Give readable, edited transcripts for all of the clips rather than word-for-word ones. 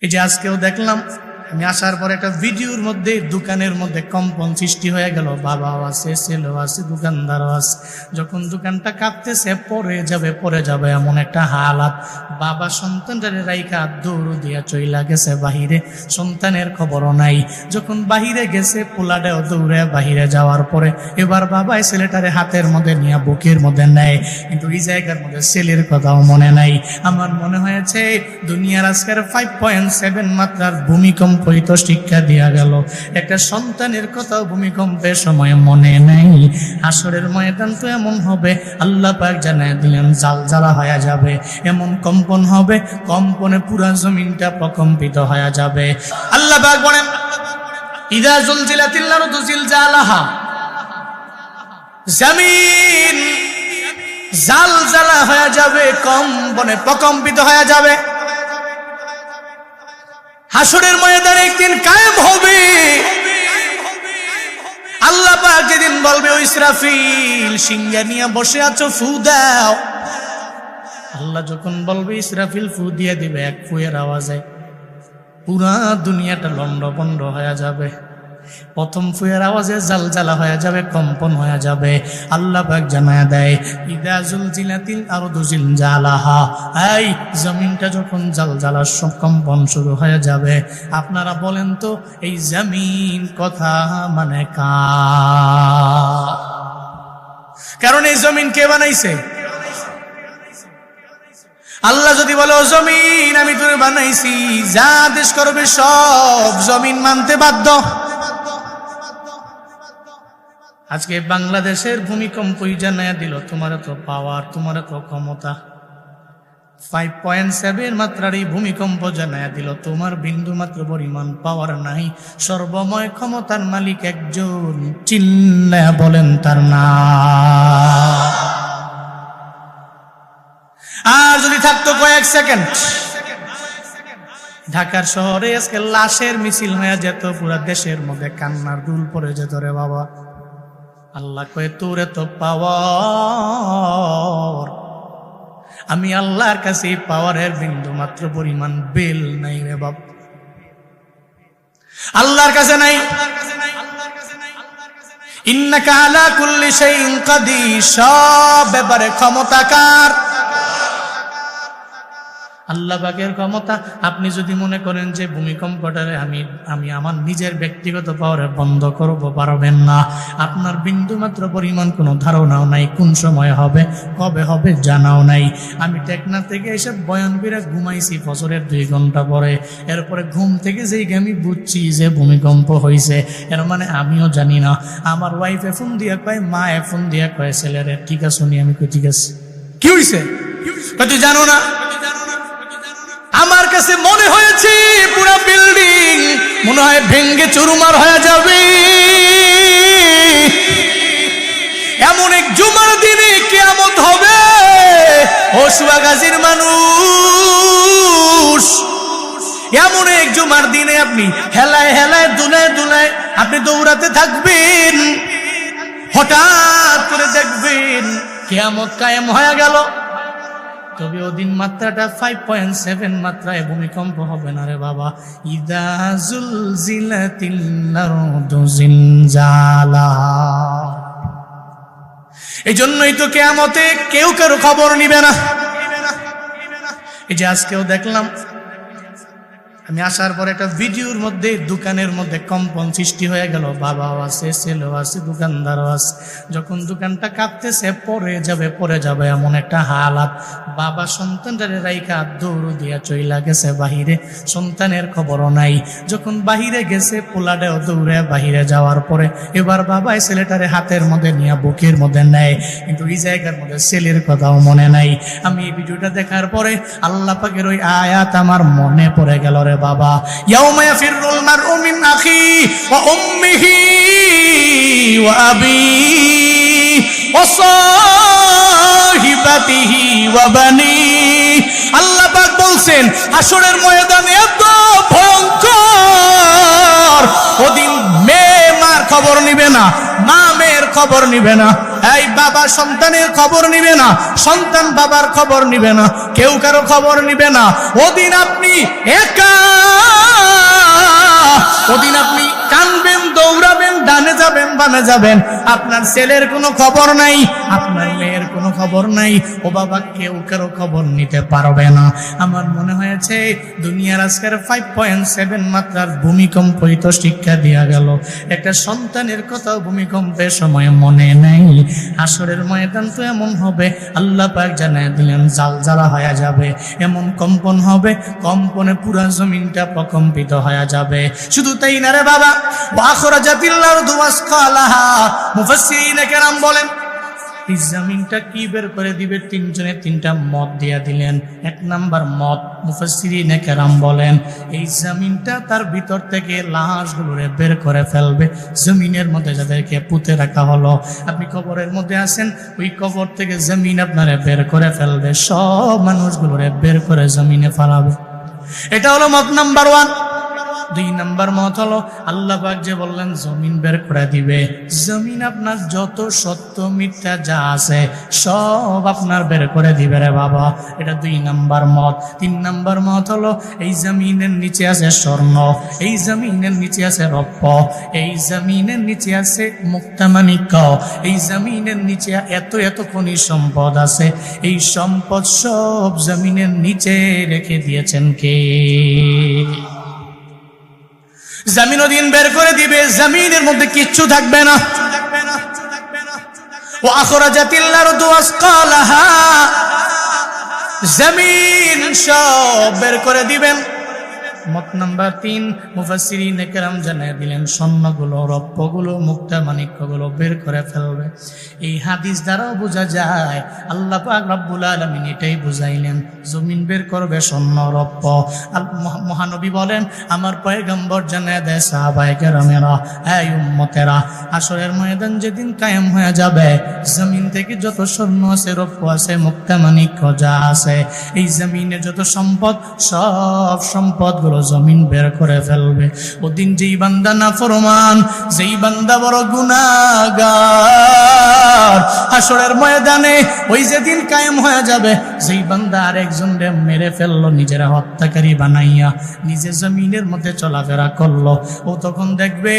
এই যে আজকেও দেখলাম আমি আসার পর একটা ভিডিওর মধ্যে দোকানের মধ্যে কম্পন সৃষ্টি হয়ে গেল। বাবাও আছে, ছেলেও আছে, দোকানদারও আছে। যখন দোকানটা কাঁপতেছে পড়ে যাবে এমন একটা হালাত। বাবা সন্তানটারে রাইখা দৌড় দিয়া চইলা গেছে বাহিরে, সন্তানের খবরও নাই। যখন বাহিরে গেছে পোলাটাও দৌড়ে বাহিরে যাওয়ার পরে এবার বাবাই ছেলেটারে হাতের মধ্যে নিয়ে বুকের মধ্যে নেয়, কিন্তু এই জায়গার মধ্যে ছেলের কথাও মনে নাই। আমার মনে হয়েছে দুনিয়ার আজকের 5.7 মাত্রার ভূমিকম্প তো শিক্ষা দিয়া গেল, একটা সন্তানের কথাও ভূমিকম্পের সময় মনে নাই। হাসরের ময়দান তো এমন হবে, আল্লাহ পাক জানায় দিলেন জালজালা হয়ে যাবে, এমন কম্পন হবে, কম্পনে পুরা জমিনটা প্রকম্পিত হয়ে যাবে। আল্লাহ পাক বলেন ইদা জুলজিলাতিল আরদু জিলজালাহা, জমিন জালজালা হয়ে যাবে, কম্পনে প্রকম্পিত হয়ে যাবে। হাসরের ময়দান একদিন কায়েম হবে। আল্লাহ পাক যেদিন বলবে ও ইসরাফিল সিংহা নিয়ে বসে আছো, ফু দাও। আল্লাহ যখন বলবে ইসরাফিল ফু দিয়ে দিবে, এক ফুয়ের আওয়াজে পুরা দুনিয়াটা লন্ডভন্ড হয়ে যাবে। প্রথম ফুয়ের আওয়াজে জালজালা হয়ে যাবে, কম্পন হয়ে যাবে। আল্লাহ পাক জানায় দেয় ইদা জুলজিলাতিল আরদু জিলজালাহা, এই জমিনটা যখন জালজালা কম্পন শুরু হয়ে যাবে। আপনারা বলেন তো এই জমিন কথা মানে কার? কারণ এই জমিন কে বানাইছে? আল্লাহ যদি বলে ও জমিন আমি তোরে বানাইছি, যা আদেশ করবে সব জমিন মানতে বাধ্য। আজকে বাংলাদেশের ভূমিকম্পই জানাইয়া দিল তোমার তো পাওয়ার, তোমার তো ক্ষমতা। 5.7 মাত্রার এই ভূমিকম্প জানাইয়া দিল তোমার বিন্দু মাত্র পরিমাণ পাওয়ার নাই। সর্বময় ক্ষমতার মালিক একজন, চিল্লায়া বলেন তার নাম। আর যদি থাকতো কয়েক সেকেন্ড, ঢাকার শহরে আজকে লাশের মিছিল হয়ে যেত, পুরা দেশের মধ্যে কান্নার দুল পড়ে যেত রে বাবা। আল্লাহ কয়ে তোরে তো পাওয়ার, আমি আল্লাহর কাছে পাওয়ারের বিন্দু মাত্র পরিমাণ বেল নাই রে বাপ, আল্লাহর কাছে নাই। ইন্নাকা আলা কুল্লি শাইইন কাদির, সব ব্যাপারে ক্ষমতাকার আল্লাহ পাকের ক্ষমতা। আপনি যদি মনে করেন যে ভূমিকম্পটারে আমি আমার নিজের ব্যক্তিগত পাওয়ারে বন্ধ করব, পারবেন না। আপনার বিন্দু মাত্র পরিমাণ কোনো ধারণাও নাই, কোন সময় হবে, কবে হবে জানাও নাই। আমি টেকনাফ থেকে এসে বয়ান করে ঘুমাইছি ফজরের 2 ঘন্টা পরে। এরপরে ঘুম থেকে যেই আমি বুঝছি যে ভূমিকম্প হয়েছে, এর মানে আমিও জানি না। আমার ওয়াইফে ফোন দিয়া কয়, মা ফোন দিয়া কয় ছেলেরে ঠিক আছে নি, আমি কই ঠিক আছে। কি হয়েছে? তুই জানো না? আমার কাছে মনে হয়েছে পুরো বিল্ডিং মনে হয় ভেঙ্গে চুরমার হয়ে যাবে। এমন এক জুমার দিনে কিয়ামত হবে। ও সুয়াগাজীর মানুষ, এমন এক জুমার দিনে আপনি হেলায় হেলায় দুলায় দুলায় আপনি দৌড়াতে থাকবেন, হঠাৎ করে দেখবেন কিয়ামত কায়েম হয়ে গেল। তবে ওদিন মাত্রাটা 5.7 মাত্রায় ভূমিকম্প হবে না রে বাবা। ইদা জুলজিলাতিল আরদু জিলজালাহা। এই জন্যই তো কিয়ামতে কেউ কারো খবর নিবে না। এই যে আজকেও দেখলাম আমি আসার পর একটা ভিডিওর মধ্যে দোকানের মধ্যে কম্পন সৃষ্টি হয়ে গেল। বাবাও আছে, ছেলেও আছে, দোকানদারও আছে। যখন দোকানটা কাঁপতেছে পড়ে যাবে এমন একটা হালাত। বাবা সন্তানটারে রাইখা দৌড় দিয়া চইলা গেছে বাহিরে, সন্তানের খবরও নাই। যখন বাহিরে গেছে পোলাটাও দৌড়ে বাহিরে যাওয়ার পরে এবার বাবাই ছেলেটারে হাতের মধ্যে নিয়ে বুকের মধ্যে নেয়, কিন্তু এই জায়গার মধ্যে ছেলের কথাও মনে নাই। আমি এই ভিডিওটা দেখার পরে আল্লাহ পাকের ওই আয়াত আমার মনে পড়ে গেল রে বাবা। ইয়াউমা ইয়াফিরুল মারউ মিন আখি ওয়া উম্মিহি ওয়া আবিহি ওয়া সাহিবাতিহি ওয়া বানি। আল্লাহ পাক বলছেন হাসরের ময়দানে এত ভয়ঙ্কর, ওদিন মেয়ে মার খবর নিবে না, মা মেয়ের খবর নিবে না, এই বাবা সন্তানের খবর নিবে না, সন্তান বাবার খবর নিবে না, কেউ কারো খবর নিবে না। ওদিন আপনি একা জাহান্নামে যাবেন, আপনার ছেলের কোনো খবর নাই, আপনার মেয়ের কোনো খবর নাই, ও বাবা কেউ কারো খবর নিতে পারবে না। আমার মনে হয়েছে দুনিয়ার আজকের 5.7 মাত্রার ভূমিকম্পই তো শিক্ষা দেয়া গেল। একটা সন্তানের কথাও ভূমিকম্পের সময় মনে নেই। হাসরের ময়দান তো এমন হবে, আল্লাহ পাক জানায় দিলেন জালজালা হয়ে যাবে, এমন কম্পন হবে, কম্পনে পুরা জমিনটা প্রকম্পিত হয়ে যাবে। শুধু তাই না রে বাবা, ওয়াখরাজাতিল আরদু ওয়াসকালাহা, মুফাসসিরিনে কেরাম বলেন এই জমিনটা কি বের করে দিবে? তিনজনে তিনটা মত দিয়া দিলেন। এক নাম্বার মত, মুফাসসিরিনে কেরাম বলেন এই জমিনটা তার ভিতর থেকে লাশগুলোরে বের করে ফেলবে। জমিনের মধ্যে যাদেরকে পুঁতে রাখা হলো, আপনি কবরের মধ্যে আছেন, ওই কবর থেকে জমিন আপনারে বের করে ফেলবে, সব মানুষগুলোরে বের করে জমিনে ফেলাবে। এটা হলো মত নাম্বার 1। 2 নাম্বার মত হলো আল্লাহ পাক যে বললেন জমিন বের করে দিবে, জমিন আপনার যত সত্য মিথ্যা যা আছে সব আপনার বের করে দিবে রে বাবা, এটা 2 নাম্বার মত। 3 নাম্বার মত হলো এই জমিনের নিচে আছে স্বর্ণ, এই জমিনের নিচে আছে রৌপ্য, এই জমিনের নিচে আছে মুক্তামাণিক্য, এই জমিনের নিচে এত এত খনিজ সম্পদ আছে, এই সম্পদ সব জমিনের নিচে রেখে দিয়েছেন কে? জমিন ওদিন বের করে দিবে, জমিনের মধ্যে কিচ্ছু থাকবে না। ওয়াখরাজাতিল আরদু ওয়াসকালাহা, জমিন সব বের করে দিবেন। মত নাম্বার 3, মুফাসসিরিনে কেরাম জানায় দিলেন স্বর্ণগুলো, রৌপ্যগুলো, মুক্তামাণিক্যগুলো বের করে ফেলবে। এই হাদিস দ্বারাও বোঝা যায় আল্লাহ পাক রব্বুল আলামিন এটাই বুঝাইলেন, জমিন বের করবে স্বর্ণ রৌপ্য। মহানবী বলেন আমার পয়গম্বর জানায় দেয় সাহাবায়ে কেরামেরা, এই উম্মতেরা, হাসরের ময়দান যেদিন কায়েম হয়ে যাবে, জমিন থেকে যত স্বর্ণ আছে, রৌপ্য আছে, মুক্তামাণিক্য যা আছে, এই জমিনে যত সম্পদ, সব সম্পদগুলো জমিন বের করে ফেলবে। ওদিন যেই বান্দা নাফরমান, যেই বান্দা বড় গুনাহগার, হাসরের ময়দানে ওই যেদিন কায়েম হয়ে যাবে, যেই বান্দা আরেকজনকে মেরে ফেললো, নিজের হত্যাকারী বানাইয়া নিজে জমিনের মধ্যে চলাফেরা করলো, ও তখন দেখবে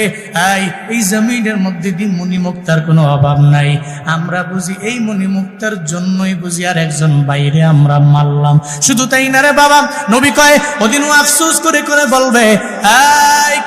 এই জমিনের মধ্যে দিন মণিমুক্তার কোনো অভাব নাই। আমরা বুঝি এই মণিমুক্তার জন্যই বুঝি আর একজন বাইরে আমরা মারলাম। শুধু তাই না রে বাবা, নবী কয় ওদিন আফসোস করে করে বলবে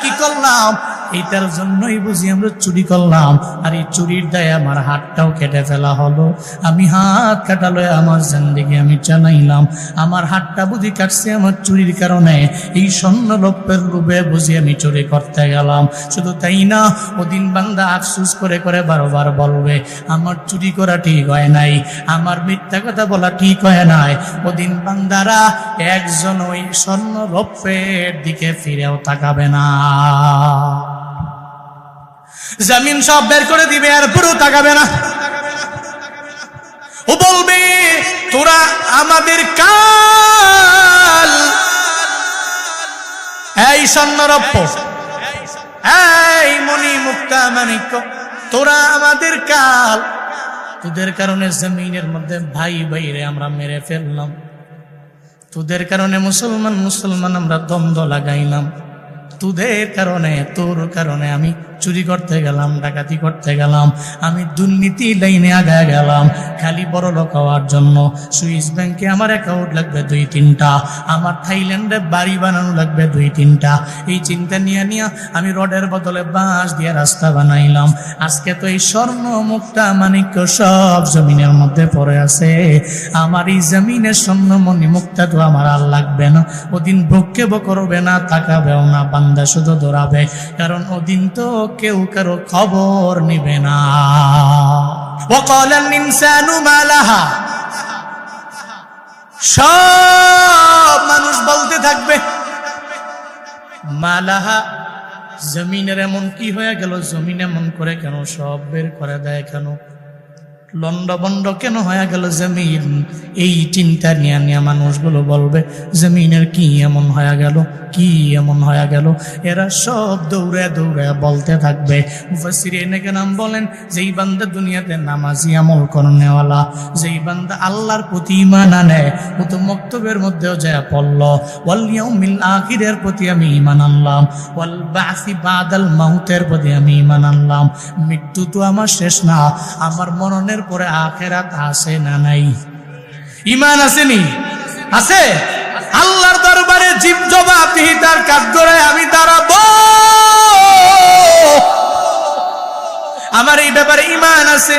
কি করলাম, এইটার জন্যই বুঝি আমরা চুরি করলাম, আর এই চুরির দায়ে আমার হাতটাও কেটে ফেলা হলো। আমি হাত কাটালো আমার জিন্দেগি আমি চালাইলাম, আমার হাতটা বুঝি কাটছে আমার চুরির কারণে, এই স্বর্ণ রৌপ্যের রূপে বুঝি আমি চুরি করতে গেলাম। শুধু তাই না, ওদিন বান্দা আফসোস করে করে বারবার বলবে আমার চুরি করা ঠিক হয় নাই, আমার মিথ্যা কথা বলা ঠিক হয় নাই। ওদিন বান্দারা একজন ওই স্বর্ণ রৌপ্যের দিকে ফিরেও তাকাবে না, জমিন সব বের করে দিবে আর পুরো তাকাবে না। ও বলবে তোরা আমাদের কাল, এই স্বর্ণ রৌপ্য, এই মণি মুক্তা মাণিক্য, তোরা আমাদের কাল, তোদের কারণে জমিনের মধ্যে ভাই ভাইরে আমরা মেরে ফেললাম, তোদের কারণে মুসলমান মুসলমান আমরা দ্বন্দ্ব লাগাইলাম, তোদের কারণে তোর কারণে আমি চুরি করতে গেলাম, ডাকাতি করতে গেলাম, আমি দুর্নীতি লাইনে আগায় গেলাম খালি বড় লোক হওয়ার জন্য। সুইস ব্যাংকে আমার অ্যাকাউন্ট লাগবে 2-3টা, আমার থাইল্যান্ডে বাড়ি বানানো লাগবে 2-3টা, এই চিন্তা নিয়ে আমি রডের বদলে বাঁশ দিয়ে রাস্তা বানাইলাম। আজকে তো এই স্বর্ণ মুক্তা মাণিক্য সব জমিনের মধ্যে পড়ে আছে, আমার এই জমিনের স্বর্ণ মণি মুক্তা তো আমার আর লাগবে না। ওদিন ভক্ষেপ করবে না, তাকাবেও না, বান্দা শুধু দৌড়াবে, কারণ ওদিন তো কেউ কারো খবর নিবে না। ওয়াকালাল ইনসানু মা লাহা, সব মানুষ বলতে থাকবে মা লাহা, জমিনের এমন কি হয়ে গেল, জমিন এমন করে কেন, সব বের করে দেয় কেন? লন্ডভন্ড কেন হয়ে গেল জমিন? এই চিন্তা নিয়ে নিয়ে মানুষগুলো বলবে জমিনের কি এমন হয়ে গেল, কি এমন হয়ে গেল। এরা সব দৌড়ে দৌড়ে বলতে থাকবে। মুফাসসিরিনে কেরাম বলেন, যেই বান্দা দুনিয়াতে নামাজি আমল করনেওয়ালা, যেই বান্দা আল্লাহর প্রতি ঈমান আনে, ও তো মক্তবের মধ্যেও যায় পড়ল ওয়াল ইয়াউমিল আখিরের প্রতি আমি ঈমান আনলাম, ওয়াল বাসি বাদাল মাউতের প্রতি আমি ঈমান আনলাম। মৃত্যু তো আমার শেষ না, আমার মরণের পরে আখিরাত আছে না নাই? ঈমান আসেনি? আছে। আল্লাহর দরবারে জীব জবাবদিহিতার কাঠগড়ায় আমি দাঁড়াবো। আমার এই ব্যাপারে ঈমান আছে,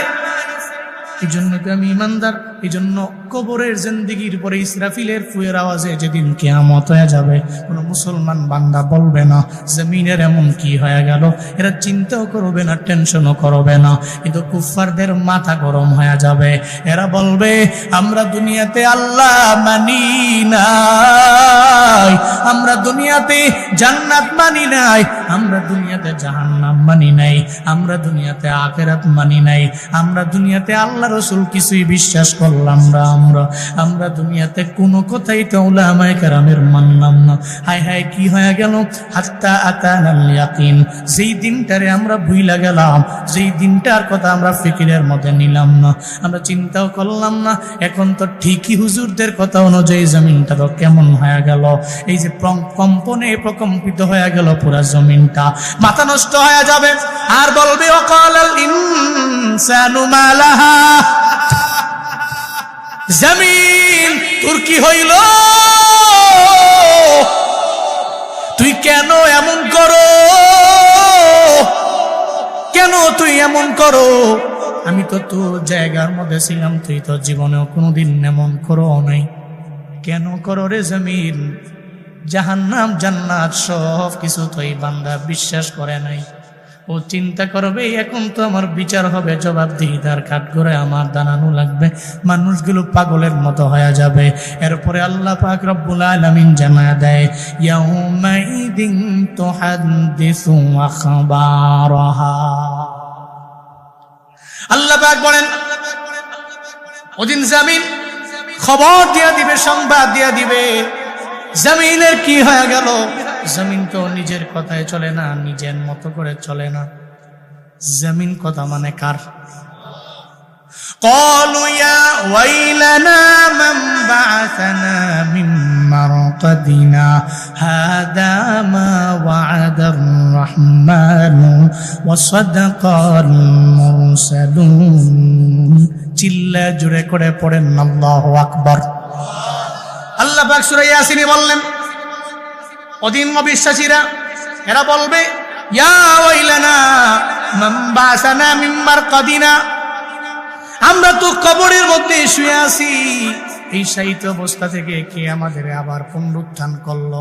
এই জন্য তো আমি ঈমানদার। এই জন্য কবরের জিন্দেগির পরে ইসরাফিলের ফুয়ের আওয়াজে যেদিন কিয়ামত হয়ে যাবে, কোনো মুসলমান বান্দা বলবে না জমিনের এমন কি হয়ে গেল। এরা চিন্তাও করবে না, টেনশনও করবে না, কিন্তু কুফফারদের মাথা গরম হয়ে যাবে। এরা বলবে আমরা দুনিয়াতে আল্লাহ মানি নাই, আমরা দুনিয়াতে জান্নাত মানি নাই, আমরা দুনিয়াতে জাহান্নাম মানি নাই, আমরা দুনিয়াতে আখিরাত মানি নাই, আমরা দুনিয়াতে আল্লাহ রাসূল কিছুই বিশ্বাস করলাম না, আমরা দুনিয়াতে কোনো কথাই তো উলামায়ে কেরামের মানলাম না। হায় হায় কি হয়ে গেল? হাত্তা আতানাল ইয়াকিন। যেই দিনটারে আমরা ভুইলা গেলাম, যেই দিনটার কথা আমরা ফিকিরের মধ্যে নিলাম না, আমরা চিন্তাও করলাম না, এখন তো ঠিকই হুজুরদের কথা অনুযায়ী জমিনটা তো কেমন হয়ে গেল। এই যে কম্পনে প্রকম্পিত হয়ে গেল পুরা জমিনটা, মাথা নষ্ট হয়ে যাবে। আর বলবে ওয়াকালাল ইনসানু মা লাহা, জমিন তোর কি হইল? তুই কেন এমন করো? কেন তুই এমন করো? আমি তো তোর জায়গার মধ্যে ছিলাম, তুই তো জীবনেও কোনোদিন এমন করো নাই। কেন করো রে জমিন? জাহান্নাম জান্নাত সব কিছু তো এই বান্দা বিশ্বাস করে নাই। ও চিন্তা করবে এখন তো আমার বিচার হবে, জবাবদিহিতার কাঠগড়ে আমার দাঁড়ানো লাগবে, মানুষগুলো পাগলের মতো হয়ে যাবে। এরপরে আল্লাহ পাক রব্বুল আলামিন জানায়া দেয়, ইয়াউমাইদিন তুহাদ্দিসু আখবারাহা। আল্লাহ পাক বলেন ওদিন জমিন খবর দিয়া দিবে, সংবাদ দিয়া দিবে জমিনের কি হয়ে গেল। জমিন তো নিজের কথায় চলে না, নিজের মতো করে চলে না। জমিন কথা মানে কার? قالوا يا ويلنا من بعثنا من مرقدنا هذا ما وعد الرحمن وصدق المرسلون। চিল্লা জোরে করে পড়েন আল্লাহু আকবার। আল্লাহ পাক সূরা ইয়াসিনে বললেন ওদিন অবিশ্বাসীরা এরা বলবে ইয়া ওয়াইলানা মান বাসানা মিন মারকাদিনা, আমরা তো কবরের মধ্যে শুয়ে আছি, এই শায়িত অবস্থা থেকে কে আমাদের আবার পুনরুত্থান করলো,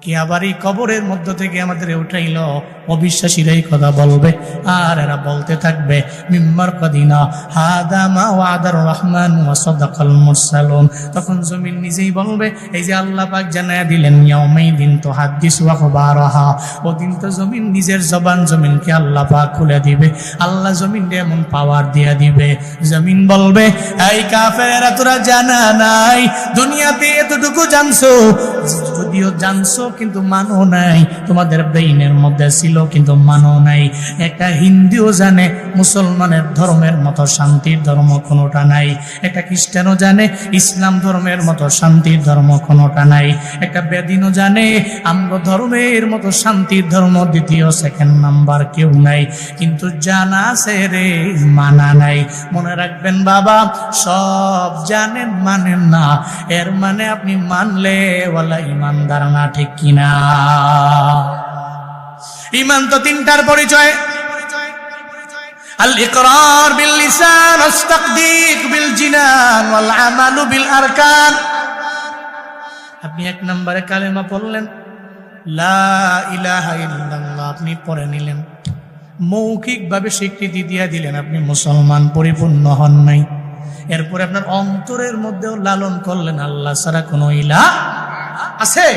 কে আবার এই কবরের মধ্য থেকে আমাদের উঠাইলো। অবিশ্বাসীরাই কথা বলবে আর এরা বলতে থাকবে মিম্মার কাদিনা হাদা মা ওয়াদার রহমান ওয়া সাদাকাল মুরসালুন। তখন জমিন নিজেই বলবে, এই যে আল্লাহ পাক জানায়া দিলেন ইয়াউমাইদিন তুহাদ্দিসু আখবারাহা, ওদিন তো জমিন নিজের জবান জমিনকে আল্লাহ পাক খুলে দিবে, আল্লাহ জমিনকে এমন পাওয়ার দিয়ে দিবে। জমিন বলবে এই কাফেরেরা তোরা জানা নাই, দুনিয়াতে এতটুকু জানছো, যদিও জানছো কিন্তু মানো নাই, তোমাদের ব্রেইনের মধ্যে ছিল কিন্তু মানো নাই। একটা হিন্দুও জানে মুসলমানের ধর্মের মতো শান্তির ধর্ম কোনোটা নাই, একটা খ্রিস্টানও জানে ইসলাম ধর্মের মতো শান্তির ধর্ম কোনোটা নাই, একটা বেদিনও জানে আমগো ধর্মের মতো শান্তির ধর্ম দ্বিতীয় সেকেন্ড নাম্বার কেউ নাই, কিন্তু জানা আছে রে মানা নাই। মনে রাখবেন বাবা, সব জানেন মানেন না, এর মানে আপনি মানলে ওয়ালা ইমানদার না, ঠিক কিনা? ঈমান তো তিনটার পরিচয়, আল ইকরার বিল লিসান, ওয়াস তাকদীক বিল জিনান, ওয়াল আমালু বিল আরকান। আপনি এক নম্বরে কালেমা পড়লেন লা ইলাহা ইল্লাল্লাহ, আপনি পড়ে নিলেন, মৌখিকভাবে স্বীকৃতি দিয়ে দিলেন আপনি মুসলমান, পরিপূর্ণ হন নাই। এরপরে আপনার অন্তরের মধ্যেও লালন করলেন আল্লাহ ছাড়া কোনো ইলাহ আছে,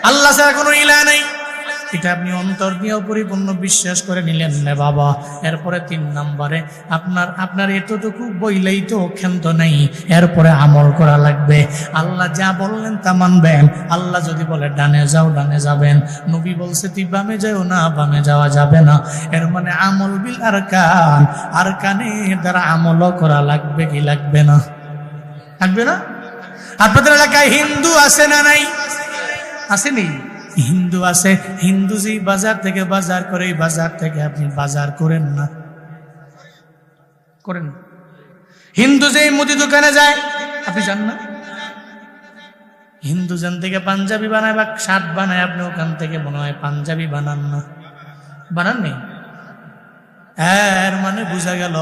আল্লাহ ছাড়া কোনো ইলাহ নাই। এটা আপনি অন্তর দিয়ে পরিপূর্ণ বিশ্বাস করে নিলেন না বাবা। এরপরে 3 নম্বরে আপনার এতটুকু বইলেই তো ক্ষান্ত নেই, এরপরে আমল করা লাগবে। আল্লাহ যা বললেন তা মানবেন। আল্লাহ যদি বলে ডানে যাও, ডানে যাবেন। নবী বলছে তুই বামে যাও না, বামে যাওয়া যাবে না। এর মানে আমল বিল আরকান, আরকানের দ্বারা আমলও করা লাগবে কি লাগবে না? লাগবে না? আপনাদের এলাকায় হিন্দু আছে না নাই? আসেনি? হিন্দু আছে। হিন্দু যে বাজার থেকে বাজার করে, এই বাজার থেকে আপনি বাজার করেন না? করেন? হিন্দু যে মুদি দোকানে যায় আপনি জান না? হিন্দু জান থেকে পাঞ্জাবি বানায় বা শার্ট বানায়, আপনি ওখান থেকে মনে হয় পাঞ্জাবি বানান না? বানাননি? এর মানে বোঝা গেল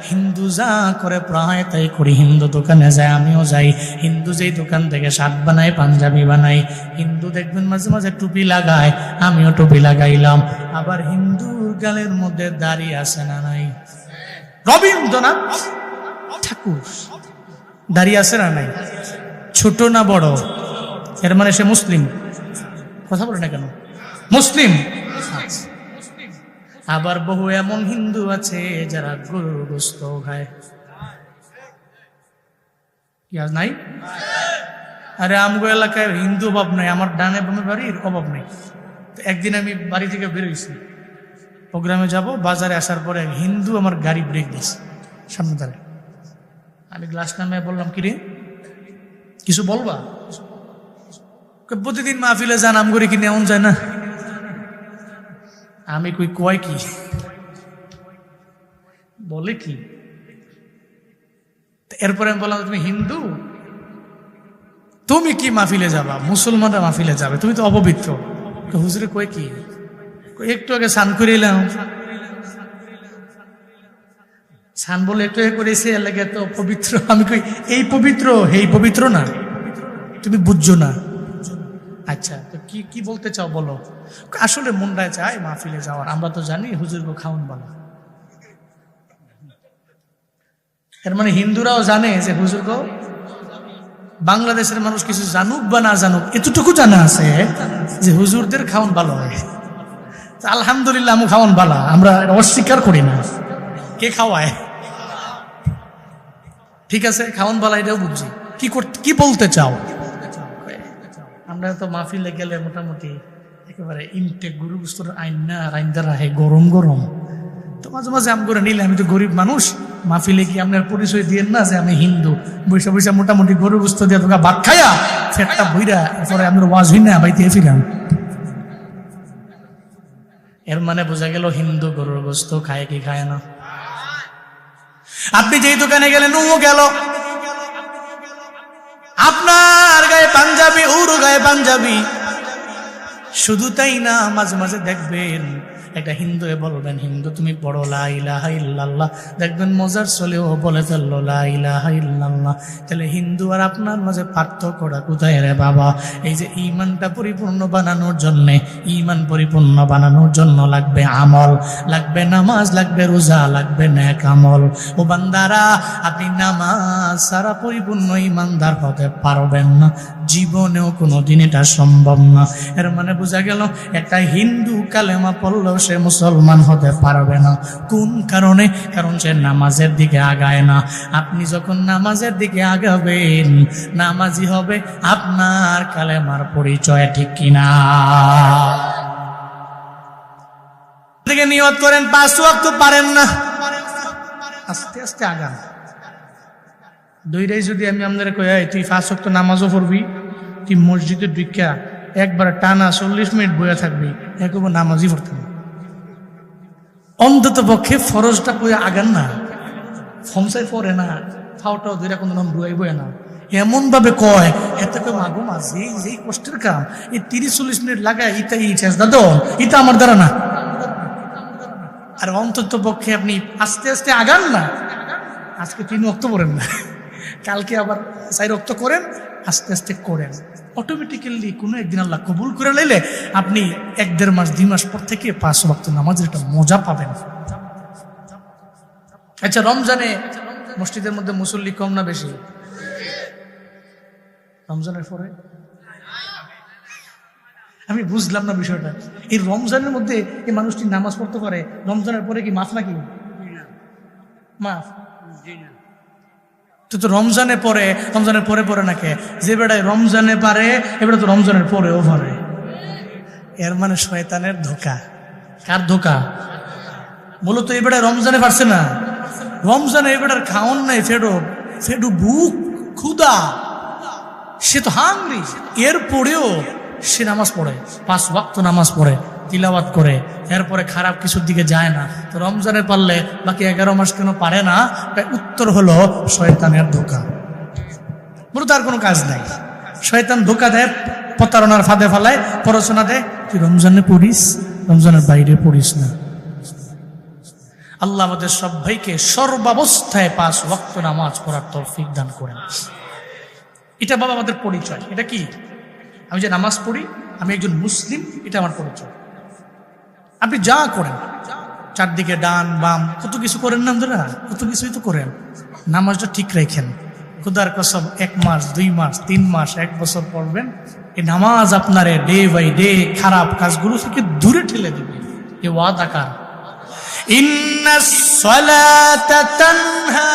হিন্দু যা করে প্রায় তাই করি। হিন্দু দোকানে যায়, আমিও যাই। হিন্দু যেই দোকান থেকে শার্ট বানায়, পাঞ্জাবি বানাই। হিন্দু দেখবেন মাঝে মাঝে টুপি লাগায়, আমিও টুপি লাগাইলাম। আবার হিন্দুর গালের মধ্যে দাড়ি আছে না নাই? রবীন্দ্রনাথ ঠাকুর দাড়ি আছে না নাই? ছোট না বড়? এর মানে সে মুসলিম? কথা বলে না কেন? মুসলিম। আবার বহু এমন হিন্দু আছে যারা গরুর গোশত খায়। কি আজ নাই? আরে আমগো এলাকায় হিন্দু অভাব নাই, আমার ডানে বামে বাড়ির অভাব নাই। একদিন আমি বাড়ি থেকে বেরোইছি, প্রোগ্রামে যাব, বাজারে আসার পরে হিন্দু আমার গাড়ি ব্রেক দিয়েছে সামনে দাঁড়ায়। আমি গ্লাস নামে বললাম কিরে কিছু বলবা? প্রতিদিন মাহফিলে যান, আমগরে কি নেওয়া যায় না? আমি কয় কি বলে কি? এরপরে আমি বললাম তুমি হিন্দু, তুমি কি মাহফিলে যাবা? মুসলমানরা মাহফিলে যাবে, তুমি তো অপবিত্র। হুজুরে কয় কি? একটু আগে স্নান করে এলাম। স্নান বলে একটু করেছে, এলাকা তো পবিত্র। আমি কই এই পবিত্র, এই পবিত্র না, তুমি বুঝছো না। আচ্ছা তো কি কি বলতে চাও বলো? আসলে মনটায় চায় মাহফিলে যাওয়ার, আমরা তো জানি হুজুর গো খাউন বলা। এর মানে হিন্দুরাও জানে যে হুজুর গো, বাংলাদেশের মানুষ কিছু জানুক বা না জানুক এতটুকু জানা আছে যে হুজুরদের খাওয়ান ভালো হয়। আলহামদুলিল্লাহ আমি খাওয়ান ভালো, আমরা অস্বীকার করি না। কে খাওয়ায়? ঠিক আছে খাওয়ান ভালো, এটাও বুঝছি। কি বলতে চাও? আমরা তো মাহফিলে গেলে মোটামুটি একেবারে ইনটেক গরু গোশত আইন্দা রাহে গরম গরম। তো মাঝে মাঝে আম করে নিলে, আমি তো গরিব মানুষ, মাহফিলে কি আপনার পরিচয় দিয়েন না যে আমি হিন্দু? বৈশা বৈশা মোটামুটি গরু গোশত দিয়ে তোকে ভাত খাইয়া ফেটটা বইরা এরপরে আপনার ওয়াজ হই না বাইতে ফিরাম। এর মানে বোঝা গেল হিন্দু গরুর গোশত খায় কি খায় না? আপনি যেই দোকানে গেলেন ও গেল, আপনার গায়ে পাঞ্জাবি, ওর গায়ে পাঞ্জাবি। শুধু তাই না, মাঝে মাঝে দেখবেন একটা হিন্দু বলবেন হিন্দু তুমি পড়ো লা ইলাহা ইল্লাল্লাহ, দেখবেন মজার চলেও বলে ফেললো লা ইলাহা ইল্লাল্লাহ। তাহলে হিন্দু আর আপনার মাঝে পার্থক্যটা কোথায় রে বাবা? এই যে ঈমানটা পরিপূর্ণ বানানোর জন্য, ঈমান পরিপূর্ণ বানানোর জন্য লাগবে আমল, লাগবে নামাজ, লাগবে রোজা, লাগবে নেক আমল। ও বান্দারা, আপনি নামাজ ছাড়া পরিপূর্ণ ঈমানদার হতে পারবেন না, জীবনেও কোনোদিন এটা সম্ভব না। এর মানে বোঝা গেল একটা হিন্দু কালেমা পড়লেও সে মুসলমান হতে পারবে না। কোন কারণে? কারণ সে নামাজের দিকে আগায় না। আপনি যখন নামাজের দিকে আগাবেন, নামাজি হবে আপনার কালেমার পরিচয়, ঠিক কিনা? থেকে নিয়ত করেন 5 ওয়াক্ত পারেন না, আস্তে আস্তে আগান। দুইটাই যদি আমি আপনাদের কই তুই 5 ওয়াক্ত নামাজও পড়বি, তুই মসজিদে ঢুকা একবার টানা 40 মিনিট বইয়া থাকবি, একবার নামাজই পড়তে না। অন্তত পক্ষে ফরজটা পড়ে আগান না। ফমসাই পড়ে না, ফাওটাও দুইটা কোনো নাম রুয়াই বয়ে না, এমন ভাবে কয় এত কেউ মাগো মাঝে এই কষ্টের কাম, এই 30-40 মিনিট লাগায় ইটা দাদা ইটা আমার দ্বারা না। আর অন্তত পক্ষে আপনি আস্তে আস্তে আগান না। আজকে 3 ওয়াক্ত পড়েন না, কালকে আবার 4 ওয়াক্ত করেন, আস্তে আস্তে করেন। অটোমেটিক্যালি কোনো একদিন আল্লাহ কবুল করে নিলে আপনি 1-1.5 মাস 2 মাস পর থেকে 5 ওয়াক্ত নামাজের একটা মজা পাবেন। আচ্ছা, রমজানে মসজিদের মধ্যে মুসল্লি কম না বেশি? রমজানের পরে আমি বুঝলাম না বিষয়টা। এই রমজানের মধ্যে এই মানুষটি নামাজ পড়তে পারে, রমজানের পরে কি মাফ নাকি? মাফ তো রমজানের পরে পরে নাকি? যে বেড়ায় রমজানে পারে এবারে তো রমজানের পরেও পারে। এর মানে শয়তানের ধোঁকা। কার ধোঁকা? মূলত এবারে রমজানে পারছে না, রমজানে এবারে খাওয়ান নাই, ফেডু বুক ক্ষুদা, সে তো হাংরি, এরপরেও সে নামাজ পড়ে, 5 ওয়াক্ত নামাজ পড়ে, তিলাওয়াত করে, এরপরে খারাপ কিছুর দিকে যায় না। তো রমজানে পারলে বাকি 11 মাস কেন পারে না? উত্তর হলো শয়তানের ধোঁকা। মূলত আর কোনো কাজ নাই। শয়তান ধোঁকা দেয়, প্রতারণার ফাঁদে ফেলায়, প্ররোচনা দেয়, তুই রমজানে পড়িস, রমজানের বাইরে পড়িস না। আল্লাহ আমাদের সবাইকে সর্বাবস্থায় 5 ওয়াক্ত নামাজ পড়ার তৌফিক দান করেন। এটা বাবা আমাদের পরিচয়। এটা কি? আমি যে নামাজ পড়ি, আমি একজন মুসলিম, এটা আমার পরিচয়। আপনি যা করেন, চারদিকে ডান বাম কত কিছু করেন না, আপনারা কত কিছুই তো করেন, নামাজটা ঠিক রাখেন। খুদার কসম 1 মাস 2 মাস 3 মাস 1 বছর পড়বেন, এই নামাজ আপনারে ডে বাই ডে খারাপ কাজগুলো থেকে দূরে ঠেলে দেবে। এ ওয়াদা কার? ইন্নাস সালাতা তানহা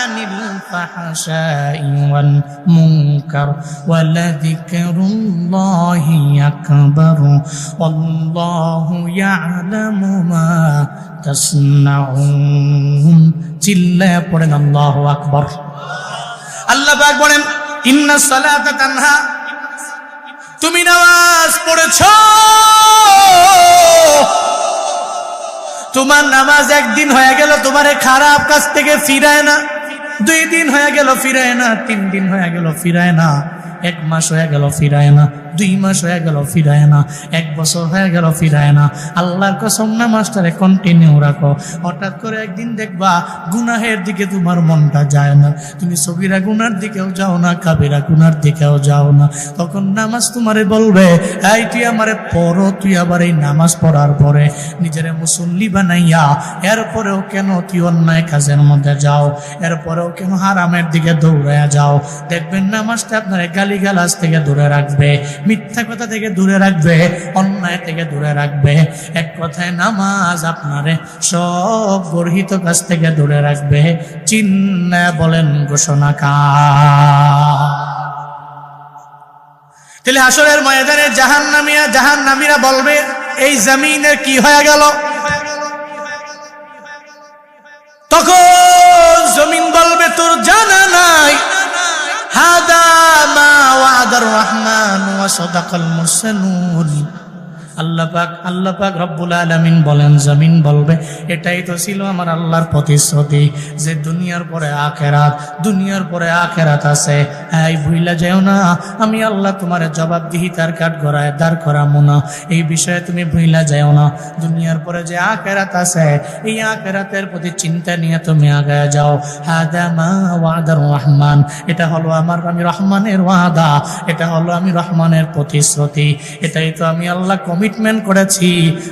আনিল ফাহশাই ওয়াল মুনকার ওয়া লাযিকরুল্লাহি আকবার আল্লাহু ইয়ালামু মা তাসনাউন। চিল্লায়া পড়েন আল্লাহু আকবার। আল্লাহ পাক বলেন, ইন্নাস সালাতা তানহা, তুমি নামাজ পড়েছো, তোমার নামাজ 1 দিন হয়ে গেল তোমারে খারাপ কাজ থেকে ফিরায় না, 2 দিন হয়ে গেল ফিরায় না, 3 দিন হয়ে গেল ফিরায় না, 1 মাস হয়ে গেল ফিরায় না, 2 মাস হয়ে গেল ফিরায় না, 1 বছর হয়ে গেল ফিরায় না। আল্লাহর কসম নামাজটারে কন্টিনিউ রাখো। হঠাৎ করে একদিন দেখবা গুনাহের দিকে তোমার মনটা যায় না, তুমি সগীরা গুনার দিকেও যাও না, কাবিরা গুনার দিকেও যাও না। তখন নামাজ তোমারে বলবে, এই তুই আমারে পড়ো, তুই আবার এই নামাজ পড়ার পরে নিজের মুসল্লি বানাইয়া এরপরেও কেন তুই অন্যায় কাজের মধ্যে যাও, এরপরেও কেন হারামের দিকে দৌড়াইয়া যাও। দেখবেন নামাজটা আপনার গালিগালাজ থেকে দূরে রাখবে, মিথ্যা কথা থেকে দূরে রাখবে, অন্যায় থেকে দূরে রাখবে। এক কথায় নামাজ আপনারে সব গর্হিত কাজ থেকে দূরে রাখবে। চিন্না বলেন ঘোষণাকার। তাহলে হাসরের ময়দানে জাহান্নামীরা বলবে, এই জমিনের কি হয়ে গেল? তখন জমিন বলবে, তোর জানা নাই, হাদা মা ওয়াদার রহমান ওয়া সাদাকাল মুরসালুন। আল্লাহ পাক রব্বুল আলামিন বলেন, জমিন বলবে, এটাই তো ছিল আমার আল্লাহর প্রতিশ্রুতি যে দুনিয়ার পরে আখেরাত আছে। এই ভুইলা যেও না, আমি আল্লাহ তোমার জবাবদিহিতার কাঠগড়ায় দাঁড় করাবো না, এই বিষয়ে তুমি ভুইলা যেও না। দুনিয়ার পরে যে আখেরাত আছে, এই আখেরাতের প্রতি চিন্তা নিয়ে তুমি আগায় যাও। হাদা মা ওয়াদার রহমান, এটা হলো আমি রহমানের ওয়াদা, এটা হলো আমি রহমানের প্রতিশ্রুতি, এটাই তো আমি আল্লাহ কমিটমেন্ট করেছি।